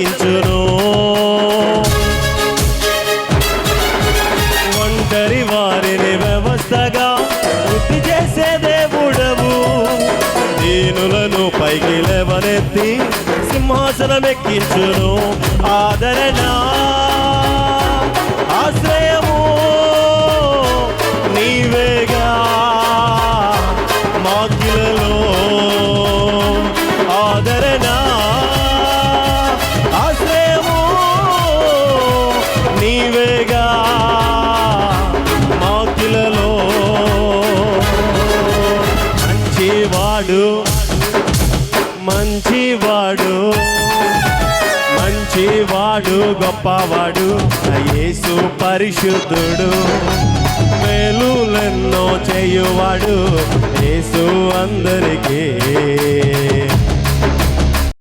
సింహాసనమెక్కించును. ఒంటరి వారిని వ్యవస్థగా వృద్ధి చేసే దేవుడవు. దీనులను పైకి లేవనెత్తి సింహాసనమెక్కించును. ఆదరణ ఆశ్రయము నీవేగా మాకిలలో. ఆదరణ ఆశ్రయము నీవేగా మాకిలలో. మంచివాడు మంచివాడు మంచివాడు గొప్పవాడు యేసు పరిశుద్ధుడు. మేలులెన్నో చేయువాడు యేసు అందరికీ.